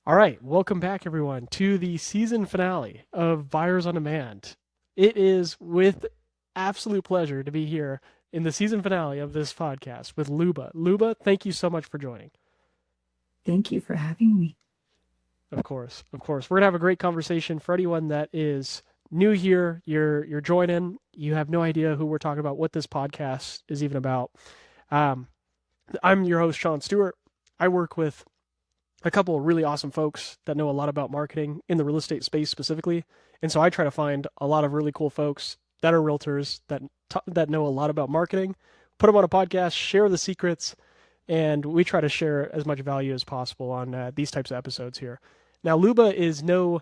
All right, welcome back, everyone, to the season finale of Buyers on Demand. It is with absolute pleasure to be here in the season finale of this podcast with Luba. Luba, thank you so much for joining. Thank you for having me. Of course, of course. We're gonna have a great conversation for anyone that is new here. You're joining. You have no idea who we're talking about, what this podcast is even about. Um, I'm your host, Sean Stewart. I work with a couple of really awesome folks that know a lot about marketing in the real estate space specifically. And so I try to find a lot of really cool folks that are realtors that know a lot about marketing, put them on a podcast, share the secrets, and we try to share as much value as possible on these types of episodes here. Now, Luba is no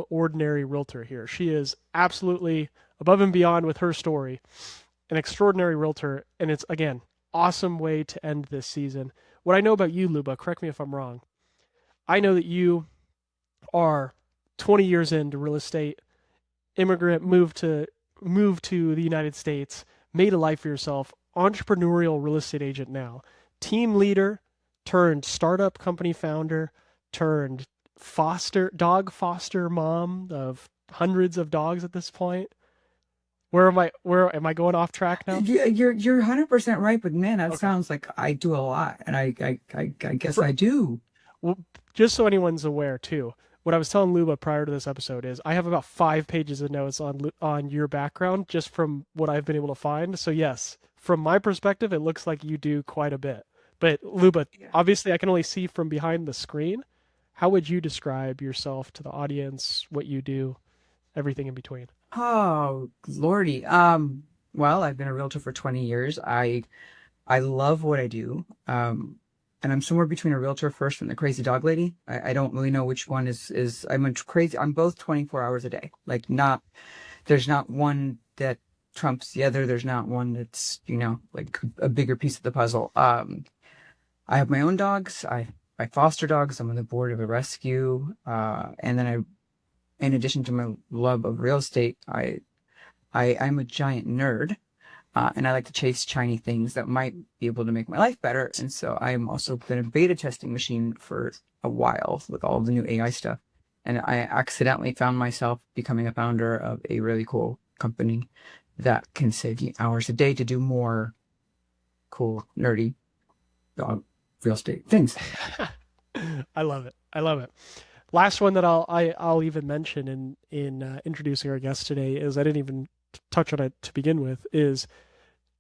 ordinary realtor here. She is absolutely above and beyond with her story, an extraordinary realtor, and it's again awesome way to end this season. What I know about you, Luba, correct me if I'm wrong. I know that you are 20 years into real estate, immigrant, moved to the United States, made a life for yourself, entrepreneurial real estate agent now, team leader turned startup company founder turned foster mom of hundreds of dogs at this point. Where am I going off track now? You're 100% right, but man, that Okay. sounds like I do a lot, and I guess For, I do. well, just so anyone's aware too, what I was telling Luba prior to this episode is I have about 5 pages of notes on your background just from what I've been able to find. So yes, from my perspective, it looks like you do quite a bit. But Luba, Yeah. obviously, I can only see from behind the screen. How would you describe yourself to the audience? What you do, everything in between? Oh, Lordy. Well, I've been a realtor for 20 years. I love what I do. And I'm somewhere between a realtor first and the crazy dog lady. I don't really know which one is I'm a crazy. I'm both 24 hours a day. Like not there's not one that trumps the other. There's not one that's, like a bigger piece of the puzzle. I have my own dogs. I foster dogs. I'm on the board of a rescue. And then in addition to my love of real estate, I'm a giant nerd. And I like to chase shiny things that might be able to make my life better. And so I'm also been a beta testing machine for a while with all of the new AI stuff. And I accidentally found myself becoming a founder of a really cool company that can save you hours a day to do more cool, nerdy dog real estate things. I love it. I love it. Last one that I'll even mention in introducing our guest today is I didn't even touch on it to begin with is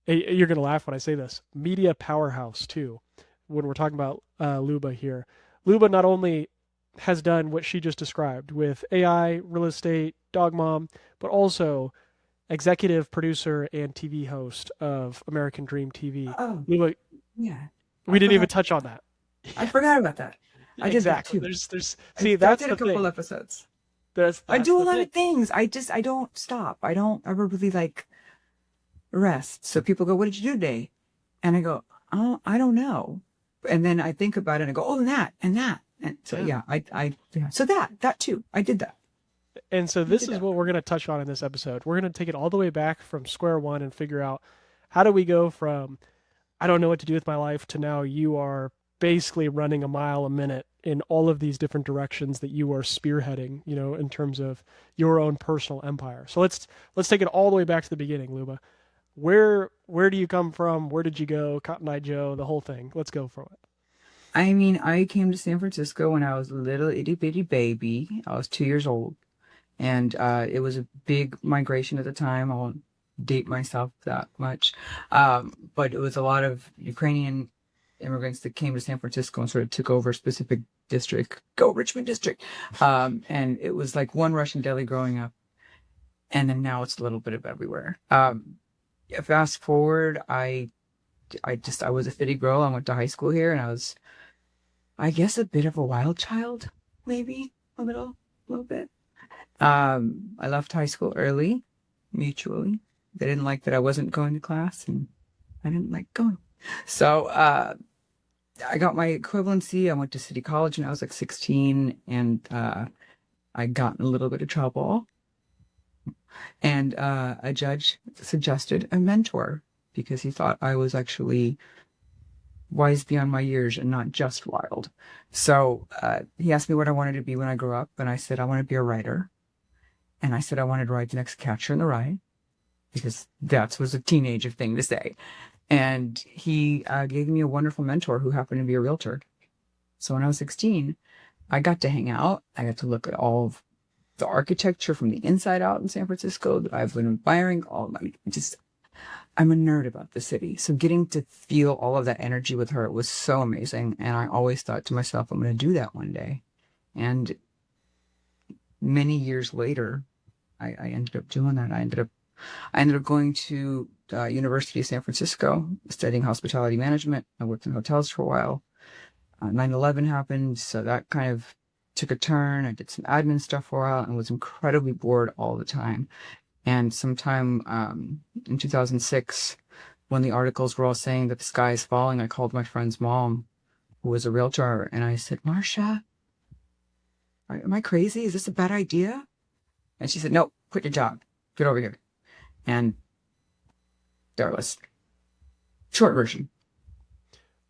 you're gonna laugh when I say this media powerhouse too. When we're talking about Luba here, Luba not only has done what she just described with AI, real estate, dog mom, but also executive producer and TV host of American Dream TV. Oh, Luba, yeah. I we didn't even forgot. touch on that. I forgot about that. I did that Exactly. too. There's I, see I that's did a the couple thing. episodes. I That's do a the lot thing. of things. I don't stop. I don't ever really like rest. So people go, "What did you do today?" And I go, "Oh, I don't know." And then I think about it and I go, "Oh, and that and that." And so Yeah. yeah, yeah. So that too. I did that. And so I this did is that. what we're going to touch on in this episode. We're going to take it all the way back from square one and figure out how do we go from I don't know what to do with my life to now you are basically running a mile a minute in all of these different directions that you are spearheading, in terms of your own personal empire. So let's take it all the way back to the beginning, Luba. Where do you come from? Where did you go? Cotton Eye Joe, the whole thing. Let's go for it. I mean, I came to San Francisco when I was a little itty bitty baby. I was 2 years old, and it was a big migration at the time. I won't date myself that much, but it was a lot of Ukrainian immigrants that came to San Francisco and sort of took over a specific district, go Richmond district, and it was like one Russian deli growing up, and then now it's a little bit of everywhere. Yeah, fast forward, I was a city girl. I went to high school here, and I was, I guess, a bit of a wild child, maybe a little bit. I left high school early, mutually. They didn't like that I wasn't going to class, and I didn't like going. So I got my equivalency. I went to City College when I was like 16, and I got in a little bit of trouble. And a judge suggested a mentor because he thought I was actually wise beyond my years and not just wild. So he asked me what I wanted to be when I grew up, and I said I want to be a writer, and I said I wanted to write the next Catcher in the Rye because that was a teenager thing to say. And he gave me a wonderful mentor who happened to be a realtor. So when I was 16, I got to hang out. I got to look at all of the architecture from the inside out in San Francisco that I've been admiring. I'm a nerd about the city. So getting to feel all of that energy with her was so amazing. And I always thought to myself, I'm going to do that one day. And many years later, I ended up doing that. I ended up going to University of San Francisco, studying hospitality management. I worked in hotels for a while. 9/11 happened, so that kind of took a turn. I did some admin stuff for a while and was incredibly bored all the time. And sometime in 2006, when the articles were all saying that the sky is falling, I called my friend's mom, who was a realtor, and I said, Marcia, am I crazy? Is this a bad idea? And she said, no, quit your job. Get over here. And there it was. Short version.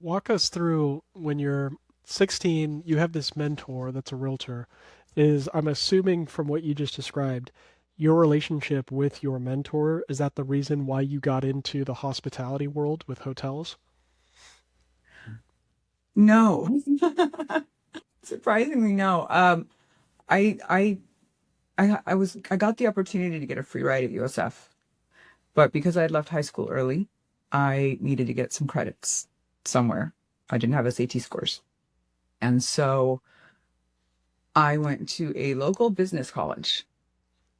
Walk us through when you're 16, you have this mentor that's a realtor. Is I'm assuming from what you just described, your relationship with your mentor, is that the reason why you got into the hospitality world with hotels? No. Surprisingly, no. I, I, I got the opportunity to get a free ride at USF, but because I had left high school early, I needed to get some credits somewhere. I didn't have SAT scores. And so I went to a local business college,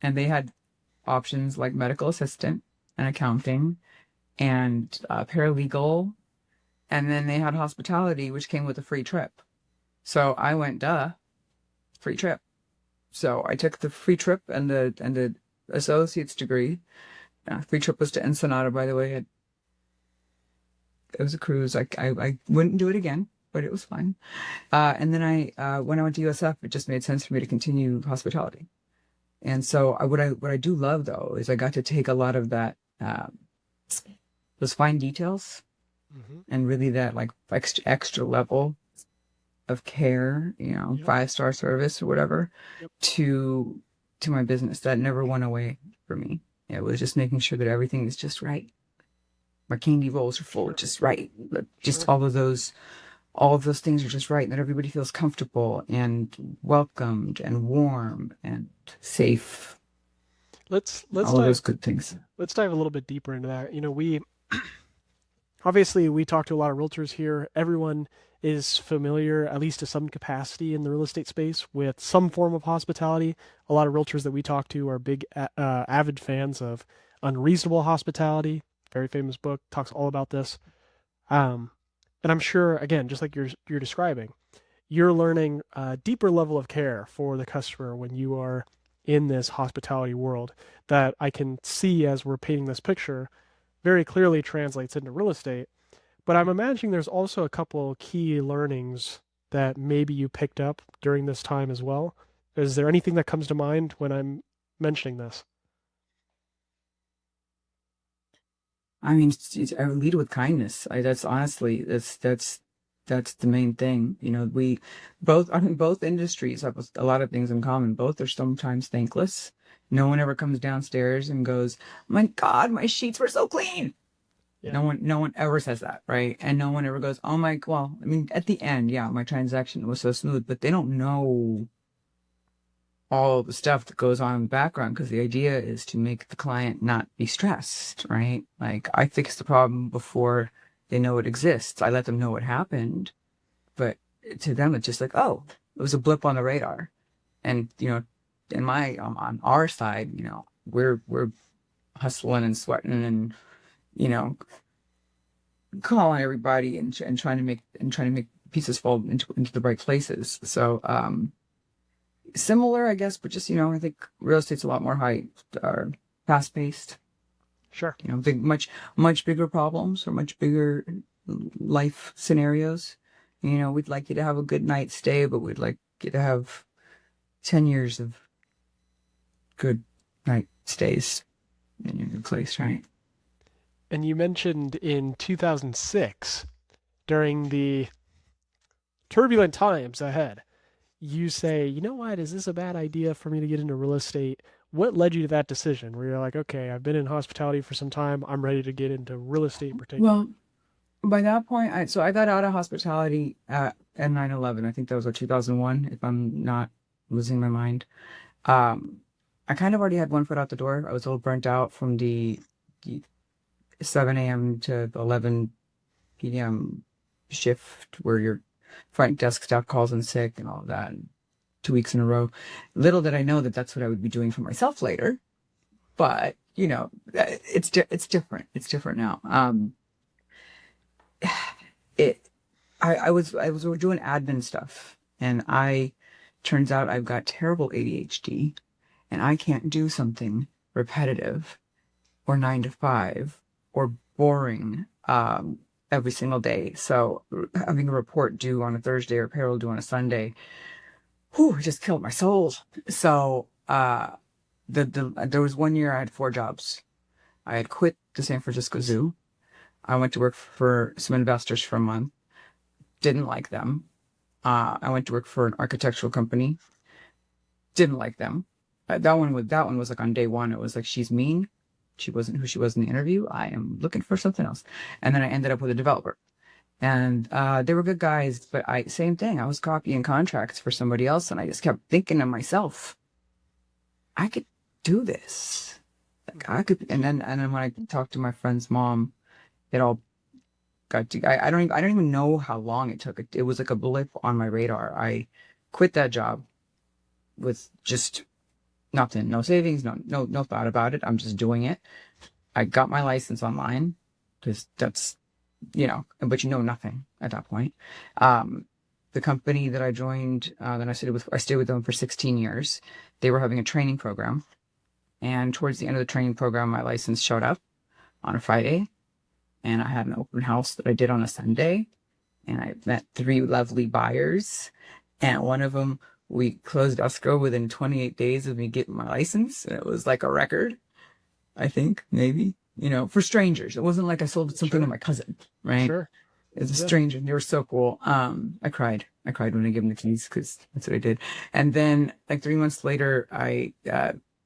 and they had options like medical assistant and accounting and paralegal. And then they had hospitality, which came with a free trip. So I went, free trip. So I took the free trip and the associate's degree. Free trip was to Ensenada, by the way. It was a cruise. I wouldn't do it again, but it was fun. And then when I went to USF, it just made sense for me to continue hospitality. And so what I do love though is I got to take a lot of that those fine details and really that like extra level of care, Yep. 5-star service or whatever, Yep. to my business. That never went away for me. It was just making sure that everything is just right. My candy rolls are full, just right. Just Sure. all of those things are just right, and that everybody feels comfortable and welcomed and warm and safe. Let's All of dive those good things. let's dive a little bit deeper into that. We obviously we talk to a lot of realtors here. Everyone is familiar, at least to some capacity in the real estate space, with some form of hospitality. A lot of realtors that we talk to are big, avid fans of Unreasonable Hospitality. Very famous book, talks all about this. Um, and I'm sure, again, just like you're describing, you're learning a deeper level of care for the customer when you are in this hospitality world that I can see as we're painting this picture very clearly translates into real estate. But I'm imagining there's also a couple key learnings that maybe you picked up during this time as well. Is there anything that comes to mind when I'm mentioning this? I mean, I lead with kindness. That's honestly, that's the main thing. We both, I mean, both industries have a lot of things in common. Both are sometimes thankless. No one ever comes downstairs and goes, "My God, my sheets were so clean." Yeah. No one ever says that, right? And no one ever goes, "Oh my, well, I mean, at the end, yeah, my transaction was so smooth," but they don't know all the stuff that goes on in the background, because the idea is to make the client not be stressed, right? Like, I fix the problem before they know it exists. I let them know what happened, but to them it's just like, oh, it was a blip on the radar. And in my on our side, we're hustling and sweating and you know calling everybody and trying to make pieces fall into the right places. So similar, I guess, but just I think real estate's a lot more fast paced. Sure. Big, much bigger problems or much bigger life scenarios. We'd like you to have a good night's stay, but we'd like you to have 10 years of good night stays in your new place, right? And you mentioned in 2006, during the turbulent times ahead, you say, you know what, is this a bad idea for me to get into real estate? What led you to that decision where you're like, okay, I've been in hospitality for some time. I'm ready to get into real estate in particular? Well, by that point, I got out of hospitality at 9/11. I think that was 2001, if I'm not losing my mind. Um, I kind of already had one foot out the door. I was a little burnt out from the 7 a.m. to 11 p.m. shift where your front desk staff calls in sick and all of that, and 2 weeks in a row. Little did I know that that's what I would be doing for myself later. But it's different. It's different now. It I was doing admin stuff, and I turns out I've got terrible ADHD, and I can't do something repetitive or 9 to 5 or boring every single day. So having a report due on a Thursday or payroll due on a Sunday, whew, it just killed my soul. So there was one year I had 4 jobs. I had quit the San Francisco Zoo. I went to work for some investors for a month. Didn't like them. I went to work for an architectural company. Didn't like them. That one was like on day one. It was like, she's mean. She wasn't who she was in the interview. I am looking for something else. And then I ended up with a developer. And they were good guys, but same thing. I was copying contracts for somebody else, and I just kept thinking to myself, I could do this. Like I could. And then when I talked to my friend's mom, it all got to. I don't even know how long it took. It was like a blip on my radar. I quit that job with just nothing, no savings, no thought about it. I'm just doing it. I got my license online because that's, but nothing at that point. The company that I joined, that I stayed with them for 16 years. They were having a training program. And towards the end of the training program, my license showed up on a Friday. And I had an open house that I did on a Sunday. And I met 3 lovely buyers. And one of them, we closed escrow within 28 days of me getting my license. And it was like a record, I think, maybe, for strangers. It wasn't like I sold something to my cousin, right? Sure. It's a stranger. They were so cool. I cried. I cried when I gave them the keys because that's what I did. And then like 3 months later,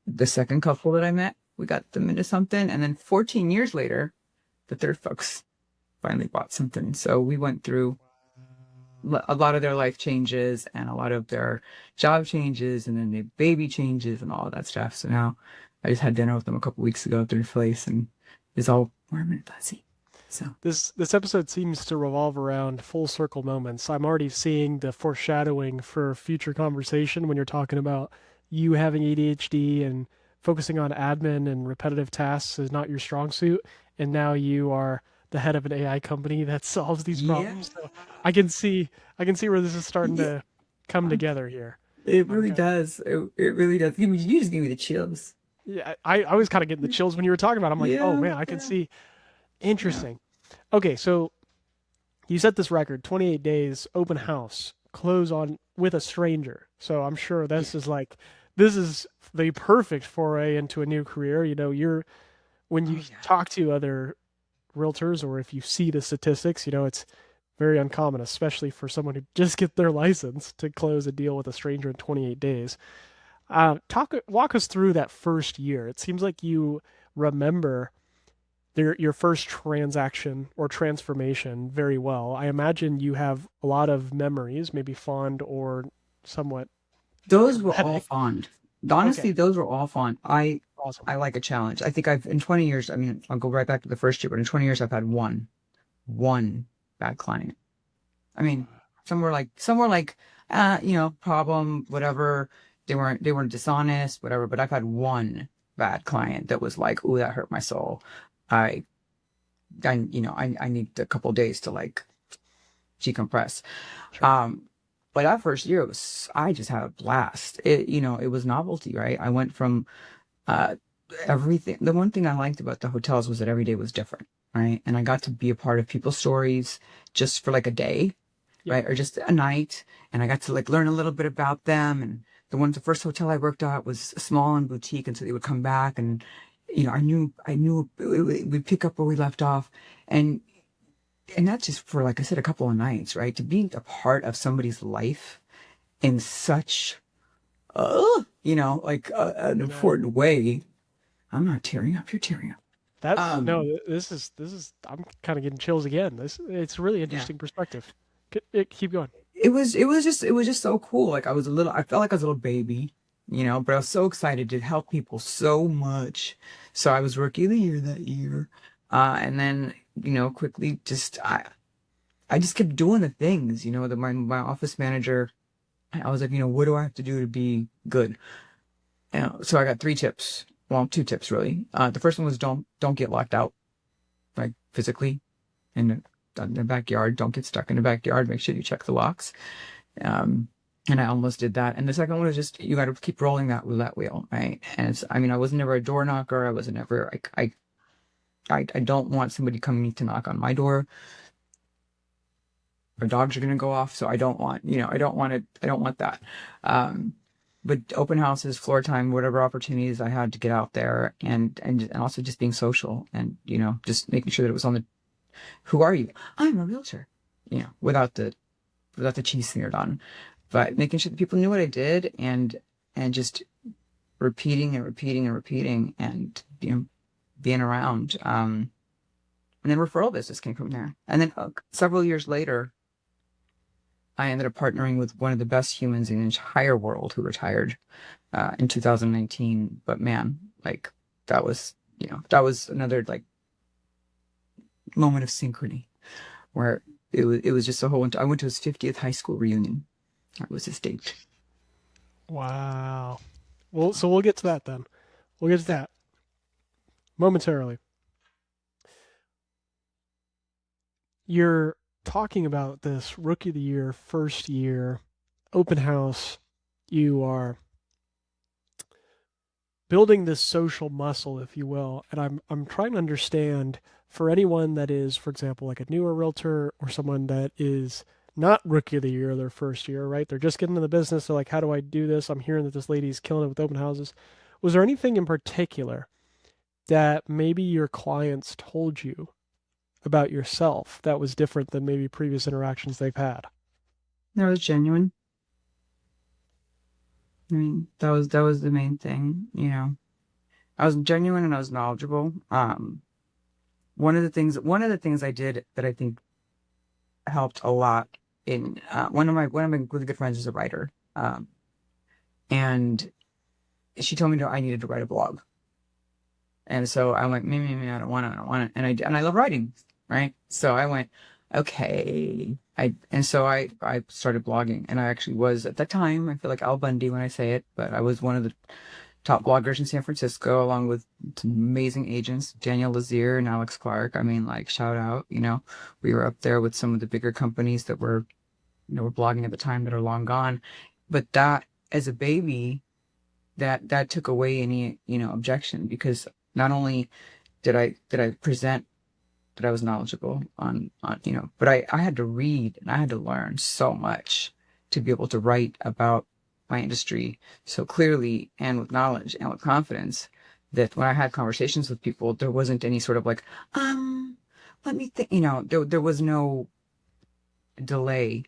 the second couple that I met, we got them into something. And then 14 years later, the third folks finally bought something. So we went through a lot of their life changes and a lot of their job changes, and then the baby changes and all of that stuff. So now I just had dinner with them a couple weeks ago at their place, and it's all warm and fuzzy. So this episode seems to revolve around full circle moments. I'm already seeing the foreshadowing for future conversation when you're talking about you having ADHD and focusing on admin and repetitive tasks is not your strong suit, and now you are the head of an AI company that solves these problems. So I can see where this is starting to come together here. it really does. It really does. You just gave me the chills. Yeah, I was kind of getting the chills when you were talking about it. I'm like, oh Yeah, man, I can yeah, see. yeah. Interesting. Okay, so you set this record, 28 days, open house, close on with a stranger. So I'm sure Yeah. this is the perfect foray into a new career. When Oh you yeah. talk to other realtors or if you see the statistics, it's very uncommon, especially for someone who just get their license to close a deal with a stranger in 28 days. Walk us through that first year. It seems like you remember your first transaction or transformation very well. I imagine you have a lot of memories, maybe fond or somewhat Those were all traumatic. fond. Okay, Honestly, those were all fond. awesome. I like a challenge. I think in 20 years, I mean, I'll go right back to the first year, but in 20 years, I've had one bad client. I mean, some were like, problem, whatever. They weren't dishonest, whatever, but I've had one bad client that was like, ooh, that hurt my soul. I, I need a couple days to like decompress. Sure. Um, but that first year I just had a blast. It was novelty, right? I went from, uh, everything. The one thing I liked about the hotels was that every day was different, right? And I got to be a part of people's stories just for like a day, Yep. right? Or just a night. And I got to like learn a little bit about them. And the first hotel I worked at was small and boutique. And so they would come back and, I knew we'd pick up where we left off. And and not just for, like I said, a couple of nights, right? To be a part of somebody's life in such, like an I know important way. I'm not tearing up. You're tearing up. that. No, Um, this is. I'm kind of getting chills again. It's really yeah. interesting perspective. Keep going. It was just so cool. Like I felt like I was a little baby, but I was so excited to help people so much. So I was rookie of the year that year. And then, quickly I just kept doing the things, that my office manager, I was like, what do I have to do to be good? So I got 3 tips. Well, 2 tips really. The first one was don't get locked out, like physically in the backyard. Don't get stuck in the backyard. Make sure you check the locks. Um, and I almost did that. And the second one was just you got to keep rolling that roulette wheel, right? And I was never a door knocker. I was never like I don't want somebody coming to knock on my door. Our dogs are going to go off, so I don't want I don't want it. I don't want that. Um, but open houses, floor time, whatever opportunities I had to get out there, and also just being social, and just making sure that it was on the. Who are you? I'm a realtor. Without the cheese smeared on, but making sure that people knew what I did, and just repeating and repeating and repeating, and being around. And then referral business came from there. And then several years later, I ended up partnering with one of the best humans in the entire world who retired in 2019. But man, like that was another like moment of synchrony where it was just a whole. I went to his 50th high school reunion. That was his date. Wow. Well, so we'll get to that then. We'll get to that momentarily. You're talking about this rookie of the year, first year, open house. You are building this social muscle, if you will. And I'm trying to understand for anyone that is, for example, like a newer realtor or someone that is not rookie of the year their first year, right? They're just getting into the business. They're like, how do I do this? I'm hearing that this lady's killing it with open houses. Was there anything in particular that maybe your clients told you about yourself that was different than maybe previous interactions they've had? That was genuine. I mean, that was the main thing. I was genuine and I was knowledgeable. One of the things I did that I think helped a lot in one of my really good friends is a writer, and she told me I needed to write a blog, and so I'm like, me, I don't want it, and I love writing, right? So I went, okay, I started blogging, and I actually was at that time, I feel like Al Bundy when I say it, but I was one of the top bloggers in San Francisco, along with some amazing agents, Daniel Lazier and Alex Clark. I mean, like, shout out, we were up there with some of the bigger companies that were blogging at the time that are long gone. But that, as a baby, that took away any, objection, because not only did I present that I was knowledgeable but I had to read and I had to learn so much to be able to write about my industry so clearly and with knowledge and with confidence that when I had conversations with people, there wasn't any sort of like, let me think, there was no delay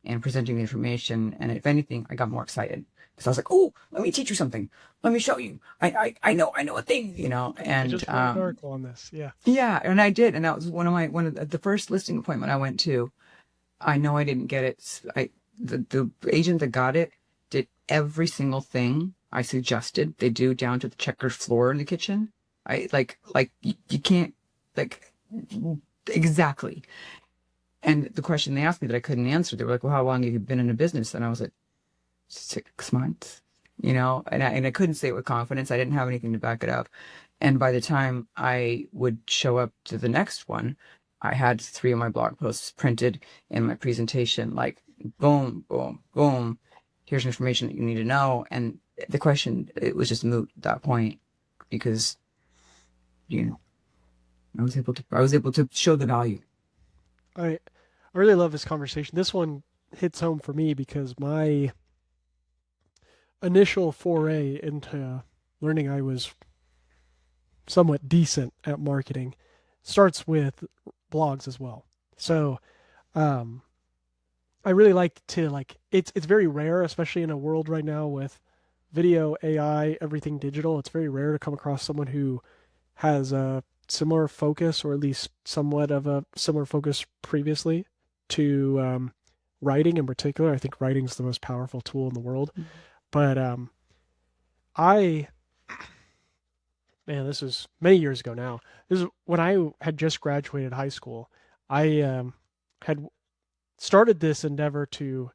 in presenting the information. And if anything, I got more excited because I was like, oh, let me teach you something. Let me show you. I know a thing, I and, just wrote an article on this. Yeah. yeah, and I did, and that was one of the first listing appointment I went to. I know I didn't get it. The agent that got it did every single thing I suggested they do, down to the checkered floor in the kitchen. I like you can't, like, exactly. And the question they asked me that I couldn't answer, they were like, "Well, how long have you been in a business?" And I was like, 6 months, and I couldn't say it with confidence. I didn't have anything to back it up. And by the time I would show up to the next one, I had 3 of my blog posts printed in my presentation, like, boom, boom, boom. Here's information that you need to know. And the question, it was just moot at that point, because, I was able to show the value. I I really love this conversation. This one hits home for me because my initial foray into learning I was somewhat decent at marketing starts with blogs as well. So um, I really like to like it's very rare, especially in a world right now with video, AI, everything digital. It's very rare to come across someone who has a similar focus, or at least somewhat of a similar focus previously to writing in particular. I think writing is the most powerful tool in the world. But I, man, this was many years ago now. This is when I had just graduated high school. I had started this endeavor to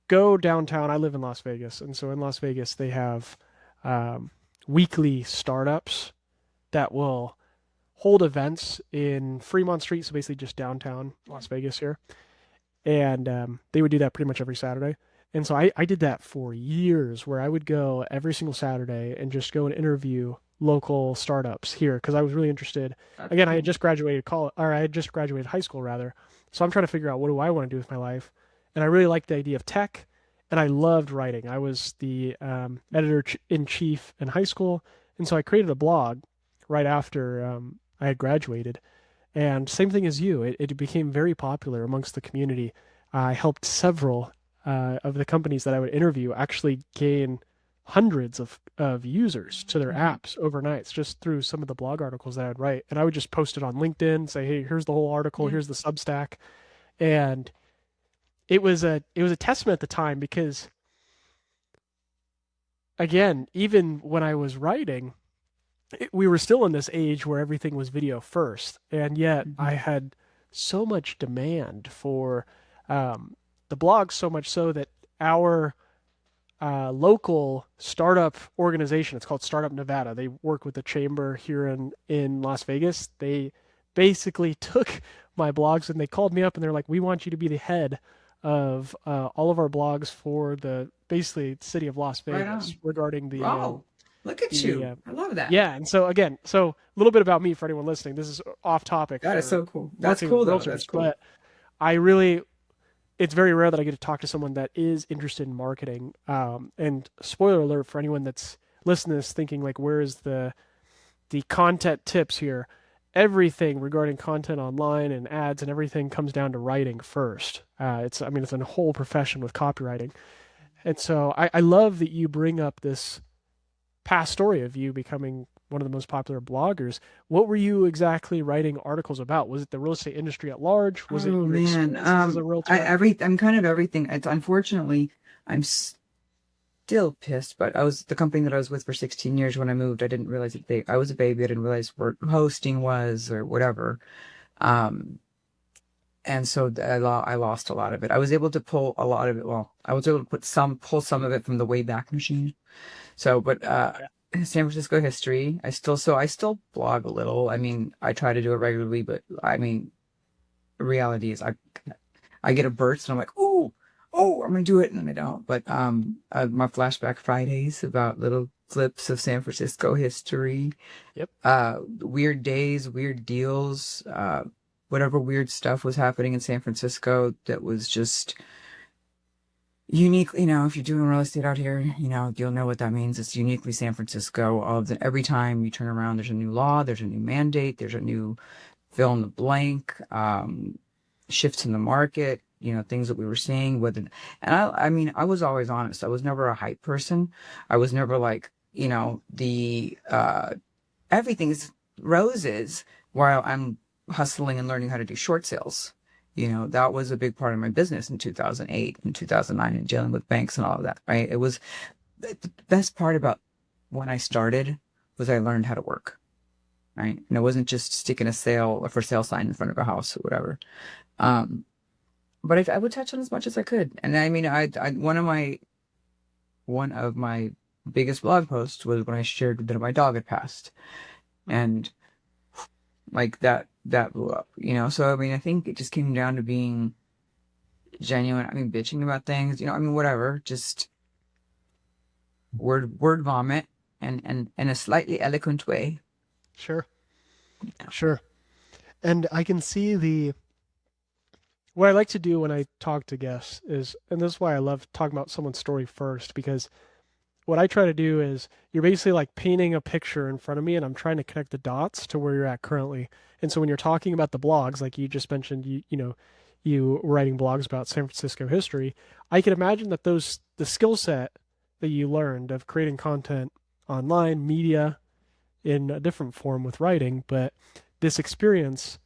go downtown. I live in Las Vegas, and so in Las Vegas they have um, weekly startups that will hold events in Fremont Street, so basically just downtown Las Vegas here. And they would do that pretty much every Saturday. And so I did that for years, where I would go every single Saturday and just go and interview local startups here because I was really interested. That's Again, I had cool. just graduated college, or I had just graduated high school rather. So I'm trying to figure out what do I want to do with my life. And I really liked the idea of tech, and I loved writing. I was the editor in chief in high school, and so I created a blog right after I had graduated. And same thing as you, it became very popular amongst the community. I helped several of the companies that I would interview actually gain hundreds of users to their Mhm. apps overnight just through some of the blog articles that I would write. And I would just post it on LinkedIn, say, hey, here's the whole article, Yeah. here's the Substack. And it was a testament at the time because again, even when I was writing, we were still in this age where everything was video first, and yet I Mhm. had so much demand for um, the blog, so much so that our local startup organization, it's called Startup Nevada. They work with the chamber here in Las Vegas. They basically took my blogs and they called me up and they're like, "We want you to be the head of all of our blogs for the basically city of Las Right Vegas on. regarding Oh, look at the you. I love that. yeah." And so again, so a little bit about me for anyone listening. This is off topic That is for so cool. That's marketing with cool though. That's realtors, cool. but I really it's very rare that I get to talk to someone that is interested in marketing. And spoiler alert for anyone that's listening to this thinking like, where is the content tips here? Everything regarding content online and ads and everything comes down to writing first. I mean, it's a whole profession with copywriting. And so I love that you bring up this past story of you becoming one of the most popular bloggers. What were you exactly writing articles about? Was it the real estate industry at large? Was it Oh your man. experiences as a realtor? I'm kind of everything. It's unfortunately I'm still pissed, but I was the company that I was with for 16 years when I moved. I didn't realize that I was a baby. I didn't realize what hosting was or whatever. Um, and so I lost a lot of it. I was able to pull a lot of it. Well, I was able to pull some of it from the Wayback Machine. So, but Yeah. San Francisco history, I still blog a little. I mean, I try to do it regularly, but I mean, reality is I get a burst and I'm like, oh, I'm gonna do it, and then I don't. But my flashback Fridays about little clips of San Francisco history, Yep. weird days, weird deals, whatever weird stuff was happening in San Francisco that was just unique. You know, if you're doing real estate out here, you know you'll know what that means. It's uniquely San Francisco. Every time you turn around, there's a new law, there's a new mandate, there's a new fill in the blank, shifts in the market, you know, things that we were seeing with it. And I mean, I was always honest. I was never a hype person. I was never like, you know, everything's roses while I'm hustling and learning how to do short sales. You know, that was a big part of my business in 2008 and 2009 and dealing with banks and all of that, right? It was the best part about when I started was I learned how to work, right? And it wasn't just sticking a sale or for sale sign in front of a house or whatever. Um, but I would touch on as much as I could. And I mean, one of my biggest blog posts was when I shared that my dog had passed, and like that blew up, you know. So I mean, I think it just came down to being genuine. I mean, bitching about things, you know. I mean, whatever, just word vomit, and in a slightly eloquent way. Sure. Sure. And I can see what I like to do when I talk to guests is, and this is why I love talking about someone's story first, because what I try to do is you're basically like painting a picture in front of me, and I'm trying to connect the dots to where you're at currently. And so when you're talking about the blogs, like you just mentioned, you writing blogs about San Francisco history, I can imagine that the skill set that you learned of creating content online, media in a different form with writing, but this experience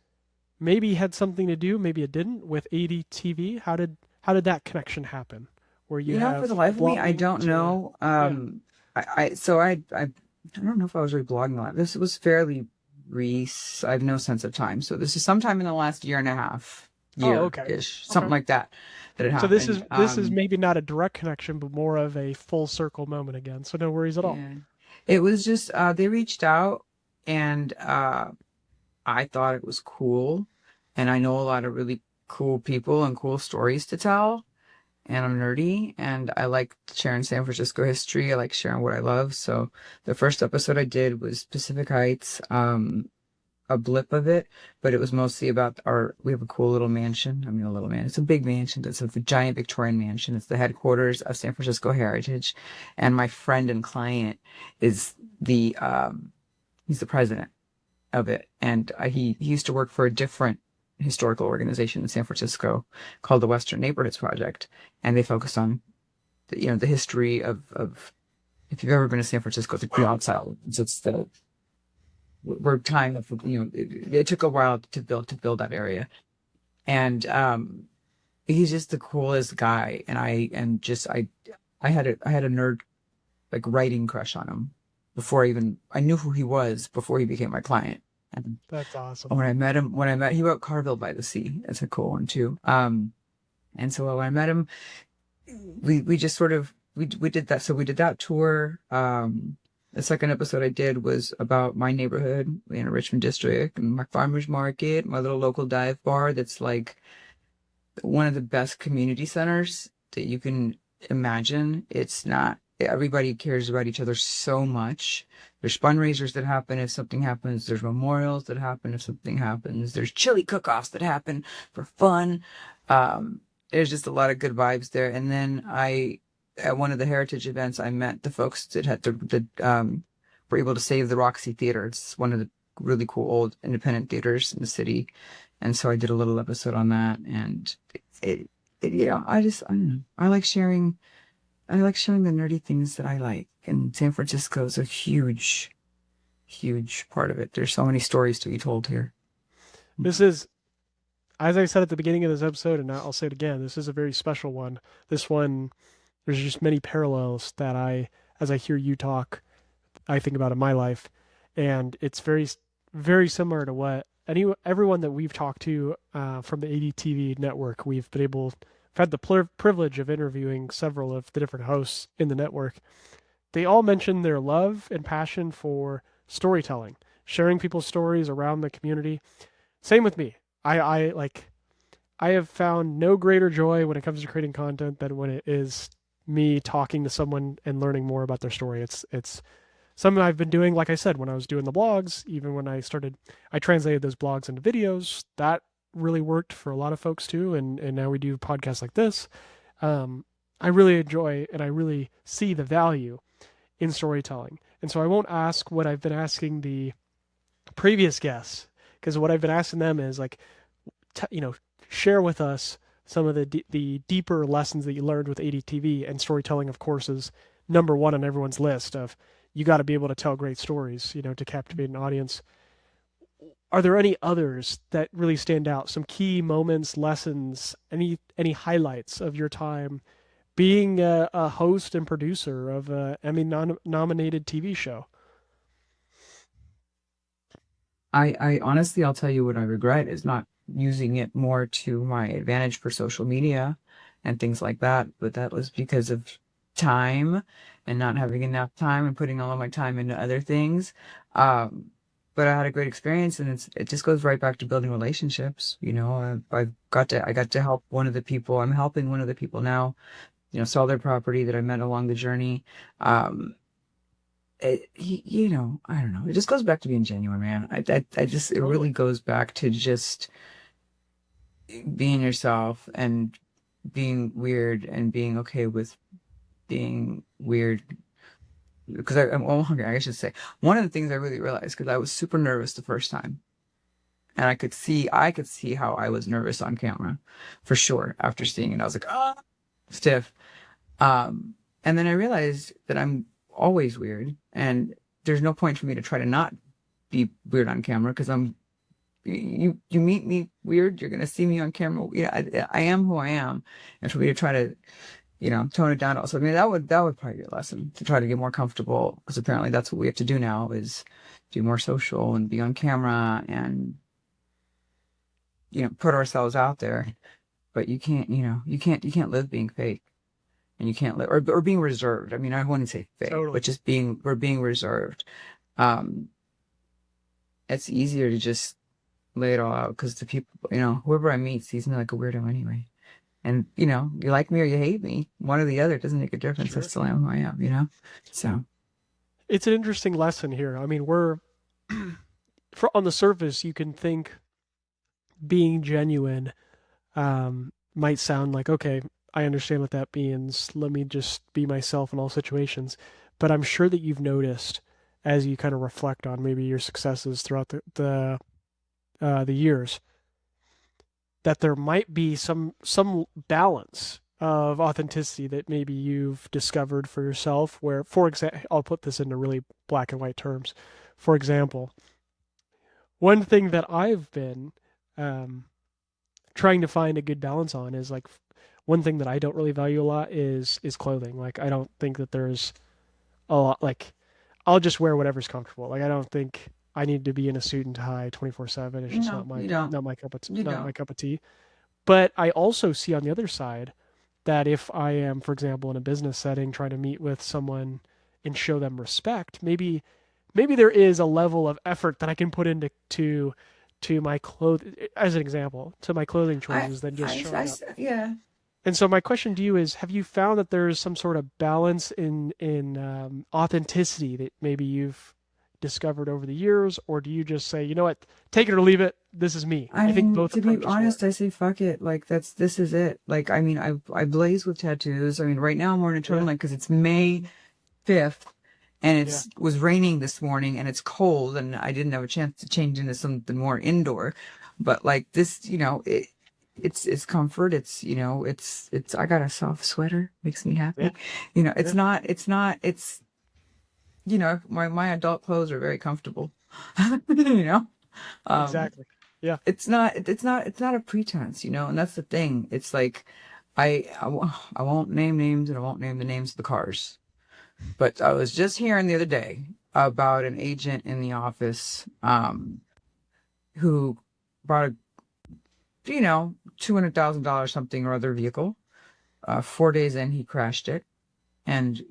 maybe had something to do, maybe it didn't, with ADTV. How did that connection happen? Where you For the have life of me, I blogging don't to know. yeah. I don't know if I was really blogging a lot. This was fairly recent. I have no sense of time. So this is sometime in the last year and a half, Oh, okay. year-ish, something Okay. like that, that it So this is happened. this is maybe not a direct connection, but more of a full circle moment again. So no worries at all. Yeah. It was just they reached out and I thought it was cool. And I know a lot of really cool people and cool stories to tell. And I'm nerdy and I like sharing San Francisco history. I like sharing what I love. So the first episode I did was Pacific Heights, a blip of it, but it was mostly about we have a cool little mansion. I mean, a little man. It's a big mansion. It's a giant Victorian mansion. It's the headquarters of San Francisco Heritage. And my friend and client is he's the president of it. And he used to work for a different historical organization in San Francisco called the Western Neighborhoods Project. And they focus on the history of if you've ever been to San Francisco, it's the outside. It's the we're kind of it took a while to build that area. And he's just the coolest guy. And I had a nerd like writing crush on him before I knew who he was before he became my client. And That's awesome. when I met he wrote Carville by the Sea. That's a cool one too. And so when I met him, we just sort of we did that. So we did that tour. The second episode I did was about my neighborhood in a Richmond district and my farmers market, my little local dive bar that's like one of the best community centers that you can imagine. It's not everybody cares about each other so much. There's fundraisers that happen if something happens. There's memorials that happen if something happens. There's chili cook-offs that happen for fun. There's just a lot of good vibes there. And then at one of the heritage events, I met the folks that had were able to save the Roxy Theater. It's one of the really cool old independent theaters in the city. And so I did a little episode on that. And I don't know. I like sharing the nerdy things that I like. And San Francisco is a huge, huge part of it. There's so many stories to be told here. This is, as I said at the beginning of this episode, and I'll say it again, this is a very special one. This one, there's just many parallels that as I hear you talk, I think about in my life. And it's very, very similar to what everyone that we've talked to from the ADTV network, we've had the privilege of interviewing several of the different hosts in the network. They all mention their love and passion for storytelling, sharing people's stories around the community. Same with me. I have found no greater joy when it comes to creating content than when it is me talking to someone and learning more about their story. It's something I've been doing, like I said, when I was doing the blogs, even when I translated those blogs into videos. That really worked for a lot of folks too. And now we do podcasts like this. I really enjoy and I really see the value in storytelling. And so I won't ask what I've been asking the previous guests, because what I've been asking them is like, share with us some of the deeper lessons that you learned with ADTV, and storytelling, of course, is number one on everyone's list of you got to be able to tell great stories, to captivate an audience. Are there any others that really stand out? Some key moments, lessons, any highlights of your time being a host and producer of a Emmy-nominated TV show? I honestly, I'll tell you what I regret is not using it more to my advantage for social media and things like that. But that was because of time and not having enough time and putting all of my time into other things. But I had a great experience, and it just goes right back to building relationships. I got to help one of the people. I'm helping one of the people now, sell their property that I met along the journey. I don't know. It just goes back to being genuine, man. I just, it really Totally. goes back to just being yourself and being weird and being okay with being weird because I'm all hungry, I should say. One of the things I really realized, because I was super nervous the first time, and I could see how I was nervous on camera, for sure. After seeing it, I was like, ah, stiff. Um, and then I realized that I'm always weird, and there's no point for me to try to not be weird on camera because you meet me weird, you're gonna see me on camera. Yeah, I am who I am, and for me to try to tone it down also. I mean, that would probably be a lesson to try to get more comfortable because apparently that's what we have to do now is do more social and be on camera and put ourselves out there. But you can't live being fake and you can't live or being reserved. I mean, I wouldn't say fake, but Totally. just being reserved. Um, it's easier to just lay it all out because the people, whoever I meet sees me like a weirdo anyway. And, you like me or you hate me, one or the other. It doesn't make a difference. I Sure. still am who I am. So, It's an interesting lesson here. I mean, on the surface, you can think being genuine might sound like, okay, I understand what that means. Let me just be myself in all situations. But I'm sure that you've noticed as you kind of reflect on maybe your successes throughout the years that there might be some balance of authenticity that maybe you've discovered for yourself. Where, for example, I'll put this into really black and white terms. For example, one thing that I've been um, trying to find a good balance on is like one thing that I don't really value a lot is clothing. Like I don't think that there's a lot like I'll just wear whatever's comfortable. Like I don't think I need to be in a suit and tie 24/7. It's just no, you don't. You not don't. my cup of tea. But I also see on the other side that if I am, for example, in a business setting trying to meet with someone and show them respect, maybe there is a level of effort that I can put into to my clothes as an example, to my clothing choices than just showing up. Yeah. And so my question to you is, have you found that there's some sort of balance in authenticity that maybe you've discovered over the years, or do you just say, you know what, take it or leave it, this is me? I I think mean, both to be approaches honest, work. I say fuck it. Like this is it. Like, I mean, I blaze with tattoos. I mean, right now I'm wearing a Yeah, turtleneck because it's May 5th and yeah, it's was raining this morning and it's cold and I didn't have a chance to change into something more indoor. But like this, it's comfort. It's I got a soft sweater, makes me yeah, happy. yeah, My adult clothes are very comfortable. you know. Um exactly. Yeah, it's not a pretense, and that's the thing. It's like I won't name names and I won't name the names of the cars. But I was just hearing the other day about an agent in the office who bought a $200,000 something or other vehicle. 4 days in, he crashed it. And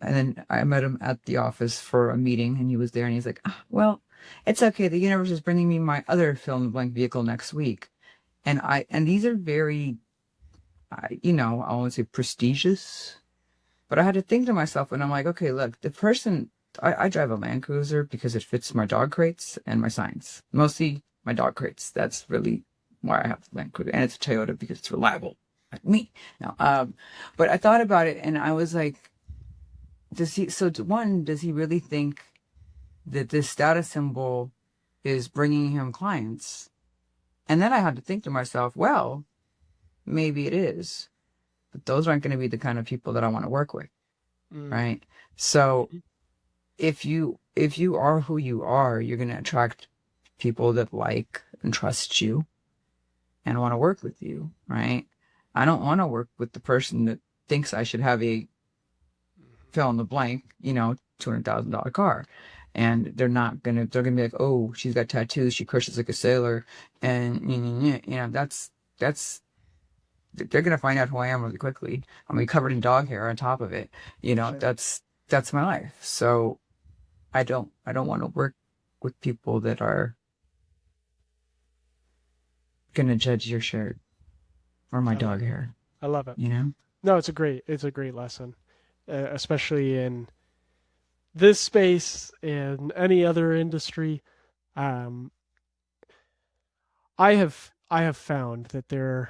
then I met him at the office for a meeting, and he was there, and he's like, "Well, it's okay. The universe is bringing me my other fill in the blank vehicle next week." And these are very, I won't say prestigious, but I had to think to myself, and I'm like, okay, look, the person, I drive a Land Cruiser because it fits my dog crates and my signs. Mostly my dog crates. That's really why I have Land Cruiser, and it's a Toyota because it's reliable. Like me. No, but I thought about it, and I was like, does he really think that this status symbol is bringing him clients? And then I had to think to myself, well, maybe it is, but those aren't going to be the kind of people that I want to work with, mm, right? So mhm, if you are who you are, you're going to attract people that like and trust you and want to work with you, right? I don't want to work with the person that thinks I should have a fill in the blank, $200,000 car. And they're gonna be like, oh, she's got tattoos, she curses like a sailor, and that's they're gonna find out who I am really quickly. I'm gonna be covered in dog hair on top of it. sure. That's my life. So I don't want to work with people that are gonna judge your shirt or my I love dog it. hair. I love it. You know? No, it's a great lesson, especially in this space and any other industry. Um, I have found that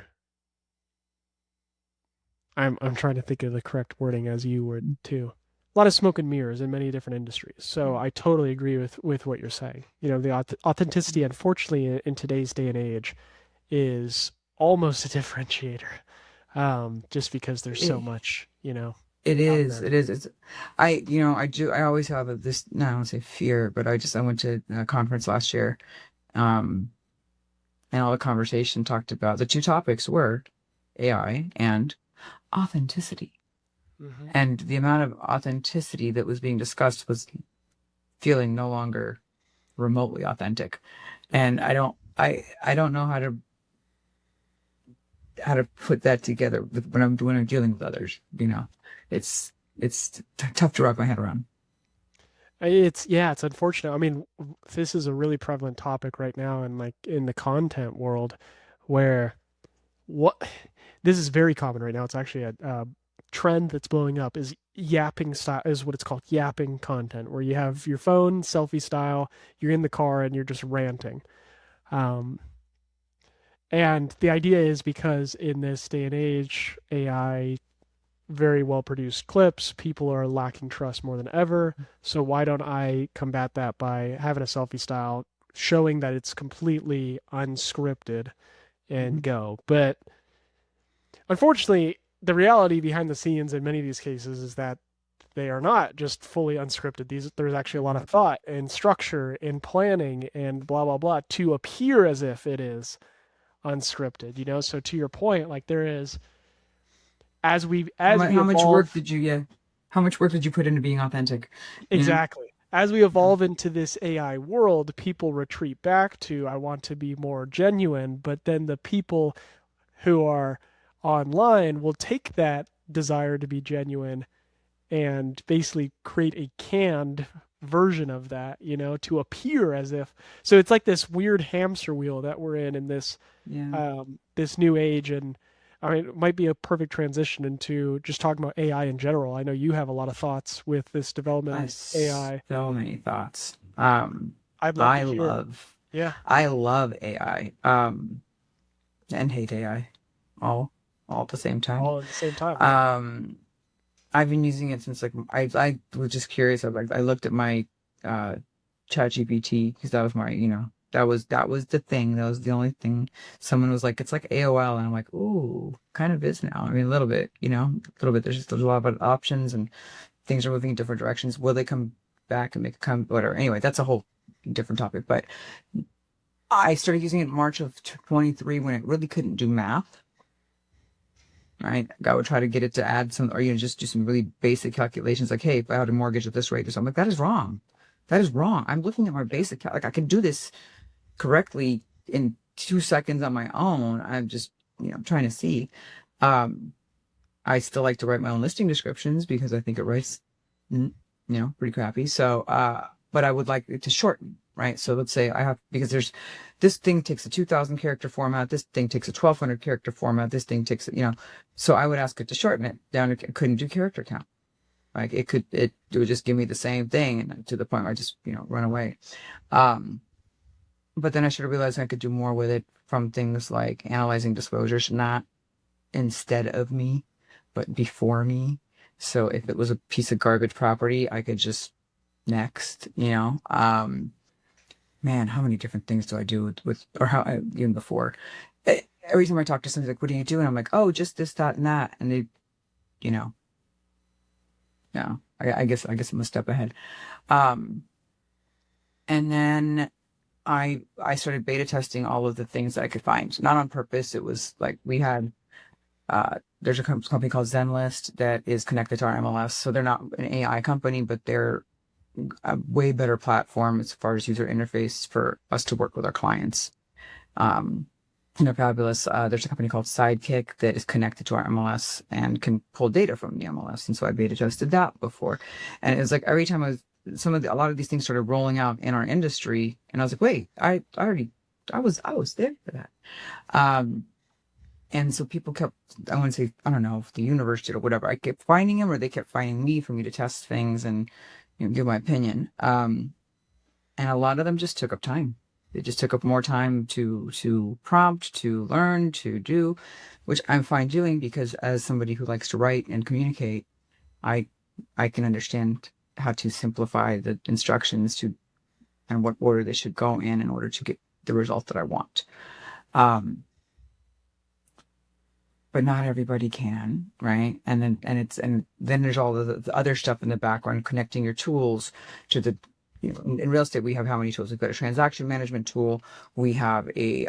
I'm trying to think of the correct wording as you would too. lot of smoke and mirrors in many different industries. So I totally agree with what you're saying. You know, the authenticity, unfortunately, in today's day and age, is almost a differentiator, just because there's so It, much, it out is. there. It is. It's. I always have this. No, I don't say fear, but I went to a conference last year, um, and all the conversation talked about the two topics were AI and authenticity. Hmm. And the amount of authenticity that was being discussed was feeling no longer remotely authentic. And I don't know how to put that together when I'm dealing with others. It's tough to wrap my head around. It's unfortunate. I mean, this is a really prevalent topic right now in like in the content world, where what this is very common right now. It's actually a trend that's blowing up is yapping style is what it's called, yapping content, where you have your phone selfie style, you're in the car and you're just ranting. Um, and the idea is because in this day and age, AI, very well produced clips, people are lacking trust more than ever. So why don't I combat that by having a selfie style, showing that it's completely unscripted and Mhm. go? But unfortunately, the reality behind the scenes in many of these cases is that they are not just fully unscripted. There's actually a lot of thought and structure and planning and blah blah blah to appear as if it is unscripted. So to your point, like there is as we How much work evolve. did you yeah? How much work did you put into being authentic? You know? Exactly. As we evolve into this AI world, people retreat back to, I want to be more genuine, but then the people who are online will take that desire to be genuine and basically create a canned version of that, to appear as if. So it's like this weird hamster wheel that we're in this Yeah. this new age. And I mean, it might be a perfect transition into just talking about AI in general. I know you have a lot of thoughts with this development I of have AI. so many thoughts. I'd love to I hear. love Yeah, I love AI. And hate AI. All at the same time. all at the same time. Yeah. Um, I've been using it since like I was just curious. I looked at my uh chat GPT because that was my, that was the thing. That was the only thing. Someone was like, it's like AOL, and I'm like, ooh, kind of is now. I mean, a little bit, a little bit. There's a lot of options and things are moving in different directions. Will they come back and make a come whatever? Anyway, that's a whole different topic. But I started using it in March of 23 when it really couldn't do math. Right, I would try to get it to add some, or just do some really basic calculations, like, hey, if I had a mortgage at this rate or something, like that is wrong. That is wrong. I'm looking at my Yeah. basic, like I can do this correctly in 2 seconds on my own. I'm just, trying to see. Um, I still like to write my own listing descriptions because I think it writes, pretty crappy. So, but I would like it to shorten, right? So let's say I have, because this thing takes a 2,000 character format, this thing takes a 1,200 character format, this thing takes, so I would ask it to shorten it down. It couldn't do character count. Like it would just give me the same thing, and to the point where I just, run away. Um, but then I should have realized I could do more with it from things like analyzing disclosures, not instead of me, but before me. So if it was a piece of garbage property, I could just next. Man, how many different things do I do with or how even before? Every time I talk to somebody, like, what do you do? And I'm like, oh, just this, that, and that. And they, you know, no, I guess I'm a step ahead. Um, and then I started beta testing all of the things that I could find, not on purpose. It was like we had there's a company called Zenlist that is connected to our MLS. So they're not an AI company, but they're a way better platform as far as user interface for us to work with our clients. Um, they're fabulous. There's a company called Sidekick that is connected to our MLS and can pull data from the MLS. And so I beta tested that before. And it was like every time a lot of these things started rolling out in our industry, and I was like, wait, I was there for that. Um, and so people kept, I want to say, I don't know if the universe did or whatever. I kept finding them, or they kept finding me for me to test things and give my opinion. And a lot of them just took up time. They just took up more time to prompt, to learn, to do, which I'm fine doing because as somebody who likes to write and communicate, I I can understand how to simplify the instructions to and what order they should go in order to get the result that I want. Um, but not everybody can, right? And then there's all the other stuff in the background, connecting your tools to the, in real estate, we have how many tools? We've got a transaction management tool. We have a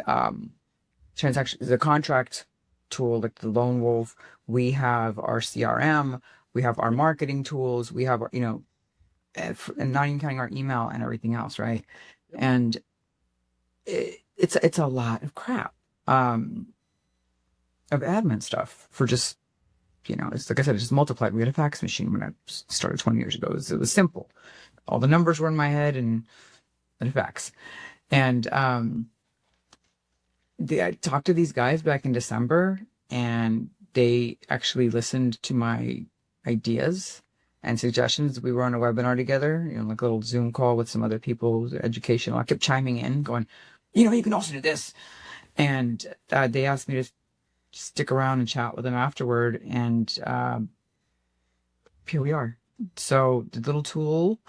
the contract tool, like the Lone Wolf. We have our CRM. We have our marketing tools. We have, and not even counting our email and everything else, right? Yep. And it's a lot of crap. Of admin stuff for just, it's like I said, it just multiplied. We had a fax machine when I started 20 years ago. It was simple. All the numbers were in my head and a fax. And I talked to these guys back in December, and they actually listened to my ideas and suggestions. We were on a webinar together, like a little Zoom call with some other people, educational. I kept chiming in, going, you can also do this. And they asked me to stick around and chat with them afterward, and here we are. So the little tool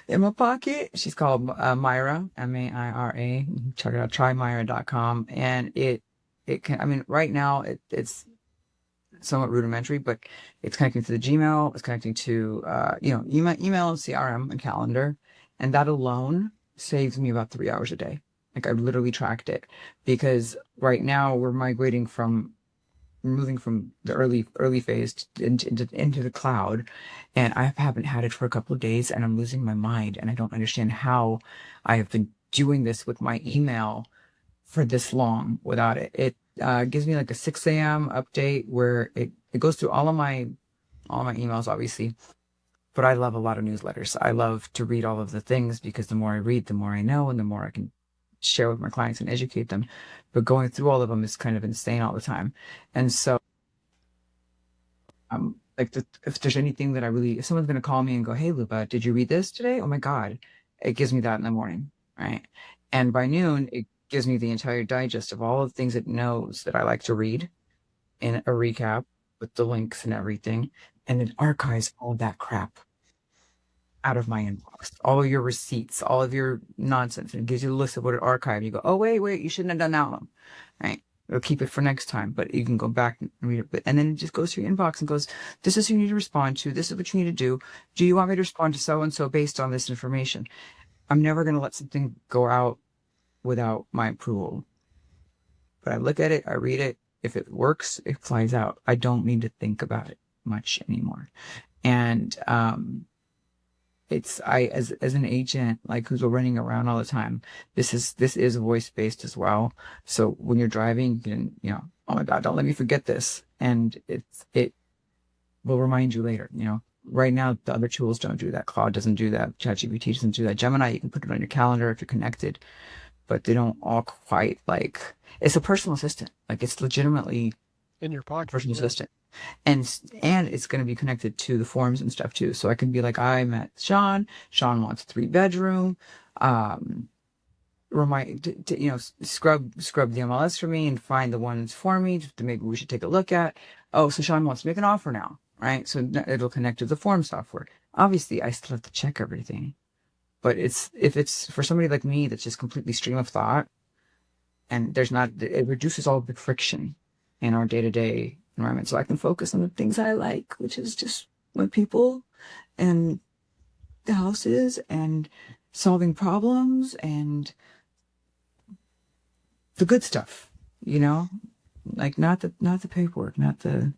in my pocket, she's called Maira, Maira. Check it out, trymaira.com. And it can, right now it's somewhat rudimentary, but it's connecting to the Gmail, it's connecting to email and CRM and calendar, and that alone saves me about 3 hours a day. Like, I literally tracked it, because right now we're moving from the early phase into the cloud, and I haven't had it for a couple of days, and I'm losing my mind, and I don't understand how I have been doing this with my email for this long without it. It gives me like a 6 a.m. update where it goes through all my emails, obviously, but I love a lot of newsletters. I love to read all of the things, because the more I read, the more I know, and the more I can share with my clients and educate them. But going through all of them is kind of insane all the time. And so like, if there's anything that if someone's going to call me and go, hey, Luba, did you read this today? Oh my God. It gives me that in the morning. Right. And by noon, it gives me the entire digest of all of the things it knows that I like to read in a recap with the links and everything. And it archives all of that crap out of my inbox, all of your receipts, all of your nonsense, and it gives you a list of what it archived. You go, oh, wait, you shouldn't have done that one, right? It'll keep it for next time, but you can go back and read it. And then it just goes to your inbox and goes, this is who you need to respond to. This is what you need to do. Do you want me to respond to so-and-so based on this information? I'm never going to let something go out without my approval. But I look at it, I read it. If it works, it flies out. I don't need to think about it much anymore. And, as an agent, like, who's running around all the time, this is voice based as well. So when you're driving, you can, oh my God, don't let me forget this. And it will remind you later. Right now the other tools don't do that. Claude doesn't do that. ChatGPT doesn't do that. Gemini, you can put it on your calendar if you're connected, but they don't all quite, like, it's a personal assistant. Like, it's legitimately in your pocket, personal assistant. And it's going to be connected to the forms and stuff too. So I can be like, I met Sean wants a 3-bedroom, scrub the MLS for me and find the ones for me that maybe we should take a look at. Oh, so Sean wants to make an offer now, right? So it'll connect to the form software. Obviously I still have to check everything, but if it's for somebody like me that's just completely stream of thought, and it reduces all of the friction in our day-to-day environment, so I can focus on the things I like, which is just with people and the houses and solving problems and the good stuff, like not the paperwork, not the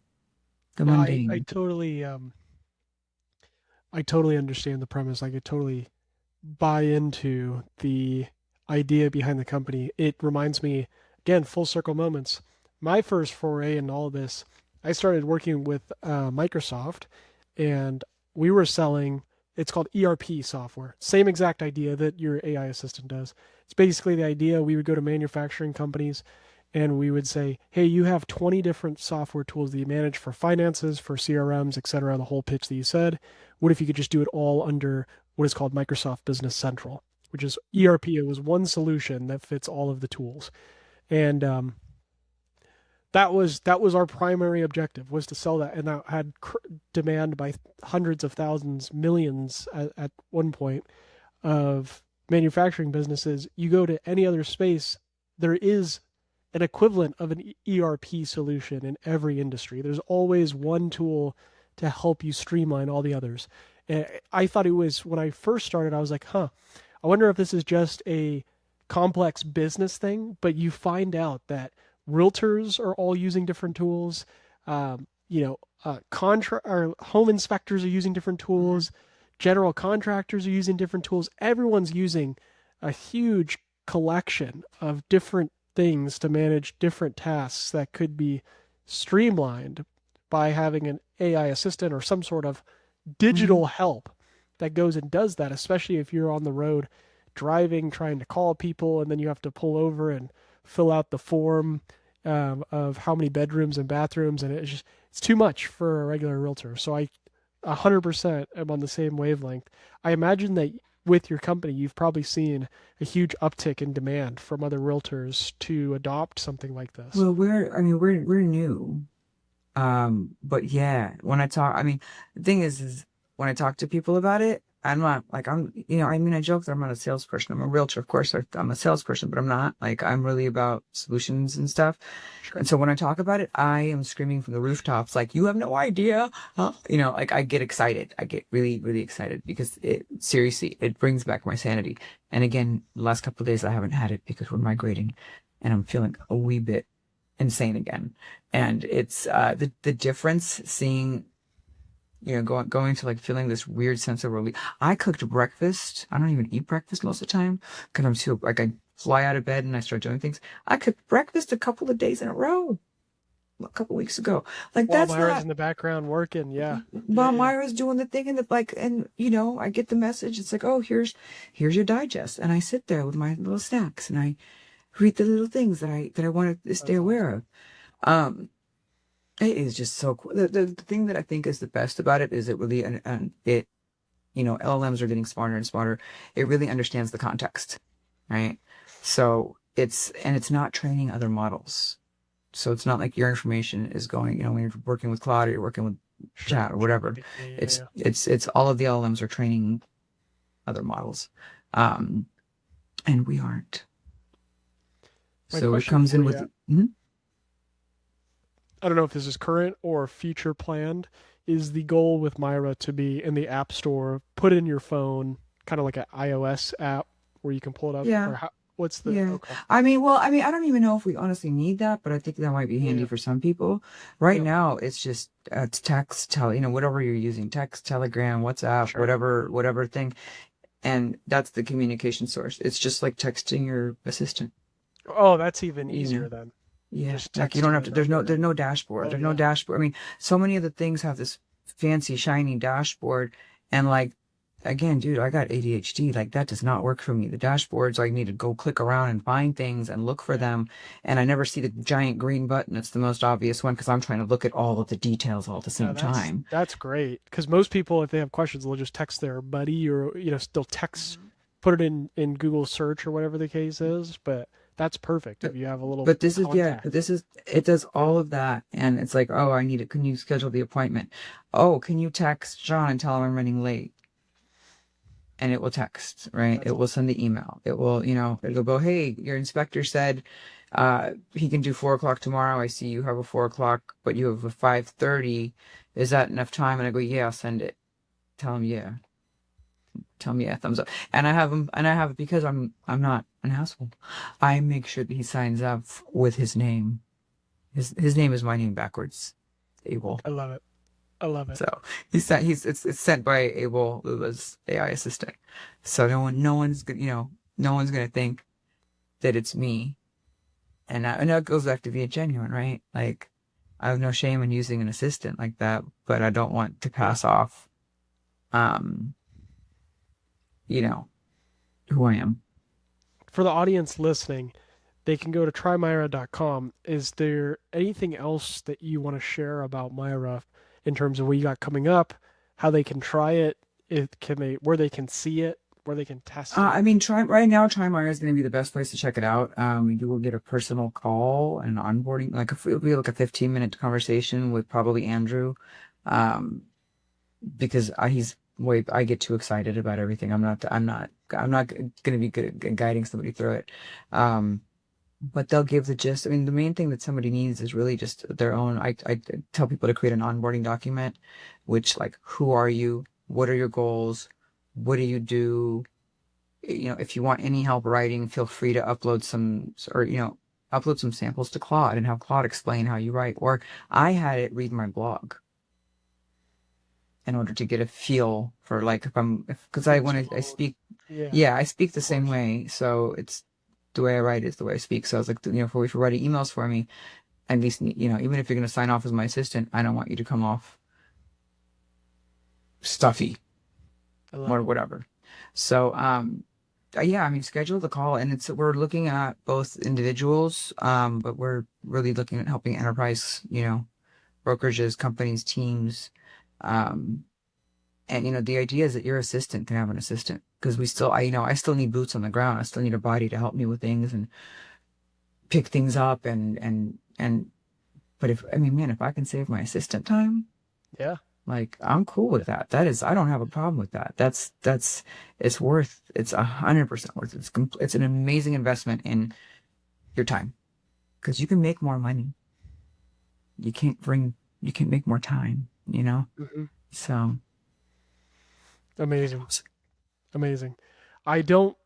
mundane. I totally understand the premise. I could totally buy into the idea behind the company. It reminds me, again, full circle moments. My first foray in all of this, I started working with Microsoft, and we were selling, it's called ERP software. Same exact idea that your AI assistant does. It's basically the idea we would go to manufacturing companies and we would say, hey, you have 20 different software tools that you manage for finances, for CRMs, etc., the whole pitch that you said. What if you could just do it all under what is called Microsoft Business Central, which is ERP? It was one solution that fits all of the tools. And that was our primary objective, was to sell that, and that had demand by hundreds of thousands, millions at one point of manufacturing businesses. You go to any other space, there is an equivalent of an ERP solution in every industry. There's always one tool to help you streamline all the others. And I thought it was, when I first started, I was like, huh, I wonder if this is just a complex business thing. But you find out that realtors are all using different tools. Or home inspectors are using different tools. General contractors are using different tools. Everyone's using a huge collection of different things to manage different tasks that could be streamlined by having an AI assistant or some sort of Mm-hmm. digital help that goes and does that, especially if you're on the road driving, trying to call people, and then you have to pull over and fill out the form of how many bedrooms and bathrooms, and it's too much for a regular realtor. So I 100% am on the same wavelength. I imagine that with your company, you've probably seen a huge uptick in demand from other realtors to adopt something like this. Well, we're new. But yeah, when I talk, I mean, the thing is when I talk to people about it, I'm not like, I joke that I'm not a salesperson. I'm a realtor, of course. I'm a salesperson, but I'm not. Like, I'm really about solutions and stuff. Sure. And so when I talk about it, I am screaming from the rooftops, like, you have no idea. Huh? Like I get excited. I get really, really excited because seriously, it brings back my sanity. And again, the last couple of days I haven't had it because we're migrating and I'm feeling a wee bit insane again. And it's the difference seeing, going to like feeling this weird sense of relief. I cooked breakfast. I don't even eat breakfast most of the time because I'm too like I fly out of bed and I start doing things. I cooked breakfast a couple of days in a row a couple weeks ago. Like While that's Myra's not in the background working, yeah. Yeah, while yeah. Myra's doing the thing and I get the message. It's like, oh, here's your digest. And I sit there with my little snacks and I read the little things that I want to stay That's aware awesome. of. Um, It is just so cool. The thing that I think is the best about it is it really, and LLMs are getting smarter and smarter. It really understands the context, right? So it's not training other models. So it's not like your information is going, when you're working with Claude or you're working with Sure, Chat or sure. whatever. Yeah, yeah, It's yeah. it's all of the LLMs are training other models, um, and we aren't. My So it question comes in for with. you, Mhm. I don't know if this is current or future planned, is the goal with Myra to be in the App Store, put in your phone, kind of like an iOS app where you can pull it up, Yeah. or what's the, Yeah. okay. I don't even know if we honestly need that, but I think that might be handy Yeah. for some people. Right Yep. now, it's just it's text, whatever you're using, text, Telegram, WhatsApp, Sure. whatever thing, and that's the communication source. It's just like texting your assistant, Oh, that's even you know. easier then. Yeah, Just like you don't texting have a to. number. There's no dashboard. Oh There's no yeah. dashboard. I mean, so many of the things have this fancy, shiny dashboard, and like, again, dude, I got ADHD. Like that does not work for me. The dashboards, I need to go click around and find things and look for Yeah. them, and I never see the giant green button. It's the most obvious one because I'm trying to look at all of the details all at the No, same that's time. that's great because most people, if they have questions, they'll just text their buddy, or they'll text, Mhm. put it in Google search or whatever the case is. But that's perfect if But, you have a little but this is yeah. contact. But this is it does all of that, and it's like, oh, I need it. Can you schedule the appointment? Oh, can you text John and tell him I'm running late? And it will text, right? That's It will awesome. send the email. It will, it'll go, hey, your inspector said he can do 4 o'clock tomorrow. I see you have a 4 o'clock, but you have a 5:30. Is that enough time? And I go, yeah, I'll send it. Tell him yeah. Tell him yeah, thumbs up. And I have him, and I have it because I'm not an asshole. I make sure that he signs up with his name. His name is my name backwards. Abel. I love it. I love it. So it's sent by Abel Luba's AI assistant. So no one's gonna think that it's me. And that goes back to being genuine, right? Like I have no shame in using an assistant like that, but I don't want to Yeah. pass off, um, you know, who I am. For the audience listening, they can go to trymyra.com. Is there anything else that you want to share about Myra in terms of what you got coming up, how they can try it, where they can see it? where they can test it? I mean, try right now. TryMyer is going to be the best place to check it out. You will get a personal call and onboarding, like it'll be like a 15-minute conversation with probably Andrew, um, because I get too excited about everything. I'm not going to be good at guiding somebody through it. Um, but they'll give the gist. I mean, the main thing that somebody needs is really just their own. I tell people to create an onboarding document, which like, who are you? What are your goals? What do you do? If you want any help writing, feel free to upload some samples to Claude and have Claude explain how you write. Or I had it read my blog in order to get a feel for like because For its I own, speak, yeah, yeah, I speak the of same course. way. So it's the way I write is the way I speak. So I was like, if you're writing emails for me, at least, even if you're going to sign off as my assistant, I don't want you to come off stuffy I love or it. whatever. So, yeah, I mean, schedule the call, and we're looking at both individuals, but we're really looking at helping enterprise, brokerages, companies, teams, um, and the idea is that your assistant can have an assistant because I still need boots on the ground. I still need a body to help me with things and pick things up, but if I can save my assistant time, Yeah. like, I'm cool with that. I don't have a problem with that. It's 100% worth it. It's an amazing investment in your time because you can make more money. You can make more time. Hmm. So, Amazing. Amazing. I don't.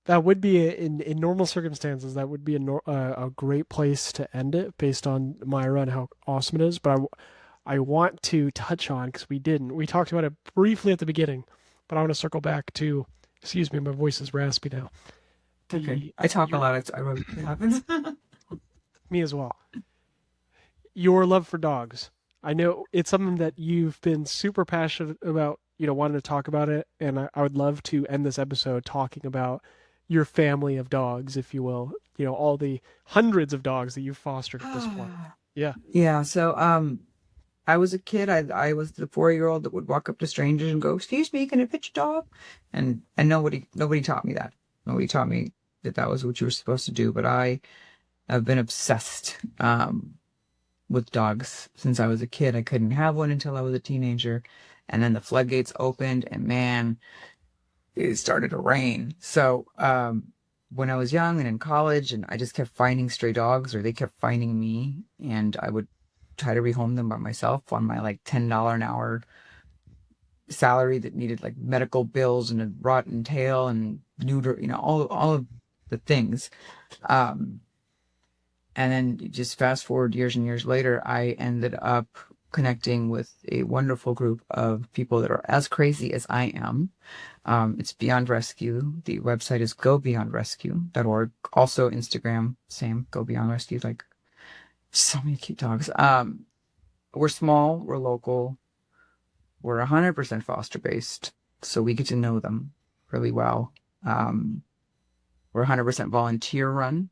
That would be in normal circumstances. That would be a great place to end it, based on Myra and how awesome it is. But I want to touch on, because we didn't. We talked about it briefly at the beginning, but I want to circle back to. Excuse me, my voice is raspy now. it's okay. The I talk a your lot. It happens. Me as well. Your love for dogs. I know it's something that you've been super passionate about, wanting to talk about it. And I would love to end this episode talking about your family of dogs, if you will, all the hundreds of dogs that you've fostered at this point. Yeah. Yeah. So, I was a kid. I was the 4-year-old that would walk up to strangers and go, "Excuse me, can I pet your dog?" And nobody taught me that. Nobody taught me that was what you were supposed to do. But I have been obsessed with dogs since I was a kid. I couldn't have one until I was a teenager, and then the floodgates opened, and man, it started to rain. So when I was young and in college, and I just kept finding stray dogs, or they kept finding me, and I would try to rehome them by myself on my like $10 an hour salary that needed like medical bills and a rotten tail and neuter, all of the things. Um, and then just fast forward years and years later, I ended up connecting with a wonderful group of people that are as crazy as I am. It's Beyond Rescue. The website is gobeyondrescue.org. Also Instagram, same, Go Beyond Rescue. Like, so many cute dogs. We're small, we're local, we're 100% foster based, so we get to know them really well. Um, we're 100% volunteer run,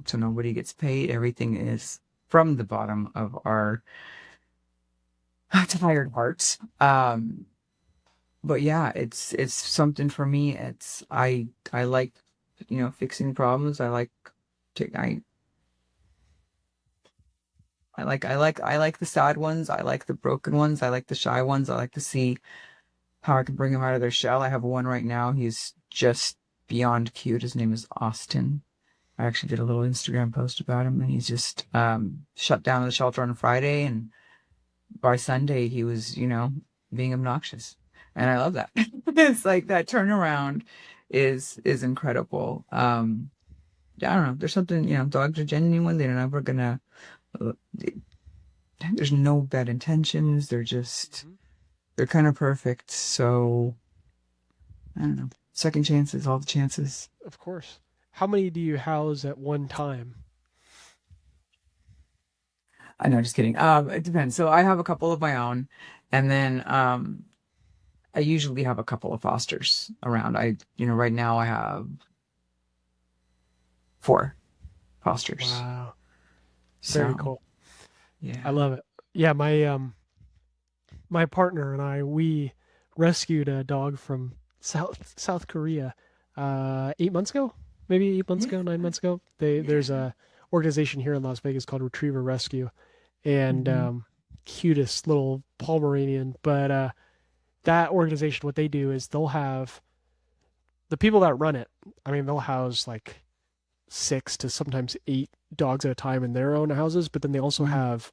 so nobody gets paid. Everything is from the bottom of our tired hearts. But yeah, it's something for me. I like fixing problems. To, I like the sad ones. I like the broken ones. I like the shy ones. I like to see how I can bring them out of their shell. I have one right now. He's just beyond cute. His name is Austin. I actually did a little Instagram post about him, and he's just shut down the shelter on Friday, and by Sunday he was, being obnoxious, and I love that. It's like that turnaround is incredible. I don't know. There's something, dogs are genuine. They're never gonna. uh, There's no bad intentions. Mhm. They're kind of perfect. So I don't know. Second chances, all the chances. Of course. How many do you house at one time? I know, just kidding. It depends. So I have a couple of my own, and then I usually have a couple of fosters around. Right now I have 4 fosters. Wow. Very So cool. I yeah. love it. Yeah, my partner and I, we rescued a dog from South Korea, 8 months ago, maybe 8 months Yeah. ago, 9 months ago. There's Yeah. a organization here in Las Vegas called Retriever Rescue, and Hmm. cutest little Pomeranian. But that organization, what they do is they'll have the people that run it. I mean, they'll house like 6 to sometimes 8 dogs at a time in their own houses, but then they also Hmm. have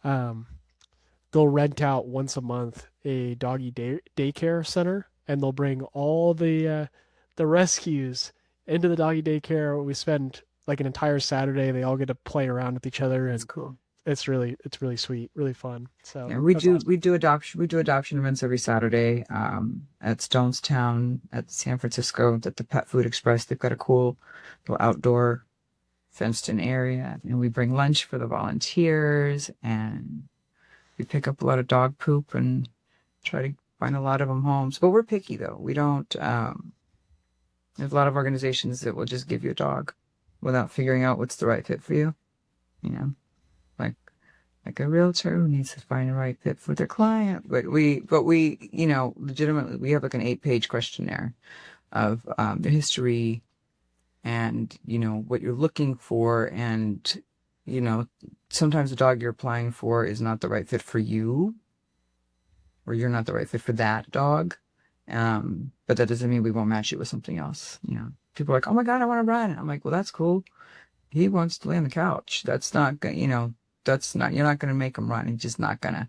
um, they'll rent out once a month a doggy daycare center, and they'll bring all the rescues into the doggy daycare. We spend like an entire Saturday. They all get to play around with each other, That's and cool. it's really sweet, really fun. So Yeah, that's awesome. we do adoption events every Saturday at Stonestown, at San Francisco, at the Pet Food Express. They've got a cool little outdoor fenced in area, and we bring lunch for the volunteers, and we pick up a lot of dog poop and try to find a lot of them homes. But we're picky though. We don't. There's a lot of organizations that will just give you a dog without figuring out what's the right fit for you. You know, like like a realtor who needs to find the right fit for their client. But we, legitimately, we have like an 8-page questionnaire of the history and, what you're looking for. And, you know, sometimes the dog you're applying for is not the right fit for you, or you're not the right fit for that dog. But that doesn't mean we won't match it with something else. People are like, oh my God, I want to run. I'm like, well, that's cool. He wants to lay on the couch. That's not, that's not, you're not going to make him run. He's just not going to.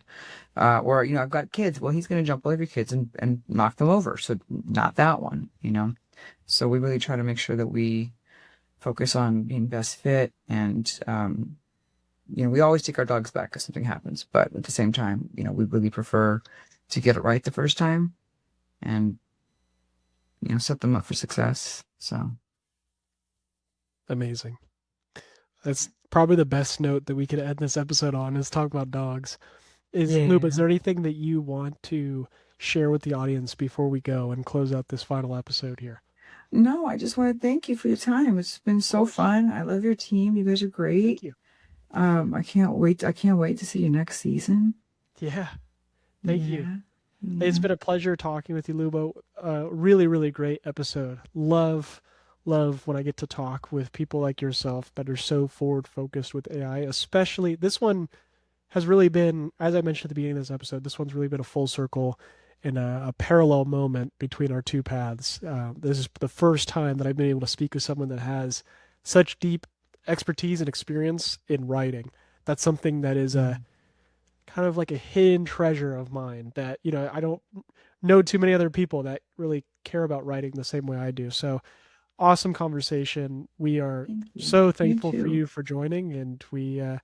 Or, I've got kids. Well, he's going to jump all over your kids and knock them over. So not that one. So we really try to make sure that we focus on being best fit. And, we always take our dogs back if something happens. But at the same time, we really prefer to get it right the first time and, set them up for success. So, Amazing. That's probably the best note that we could end this episode on is talk about dogs. Is Luba, is yeah. there anything that you want to share with the audience before we go and close out this final episode here? No, I just want to thank you for your time. It's been Of so course. fun. I love your team. You guys are Thank great. you. I can't wait. I can't wait to see you next season. Yeah. Thank you. Yeah. It's Yeah. been a pleasure talking with you, Lubo. Really, really great episode. Love when I get to talk with people like yourself that are so forward focused with AI. Especially this one has really been, as I mentioned at the beginning of this episode, this one's really been a full circle and a parallel moment between our two paths. This is the first time that I've been able to speak with someone that has such deep expertise and experience in writing. That's something that is Yeah. a kind of like a hidden treasure of mine that, I don't know too many other people that really care about writing the same way I do. So awesome conversation. We are Thank you. so You thankful for too. you for joining, and we're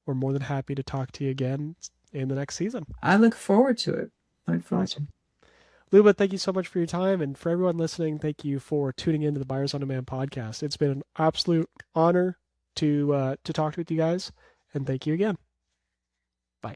more than happy to talk to you again in the next season. I look forward to it. Look forward to Awesome. it. Luba, thank you so much for your time. And for everyone listening, thank you for tuning into the Buyers on Demand podcast. It's been an absolute honor to talk with you guys. And thank you again. Bye.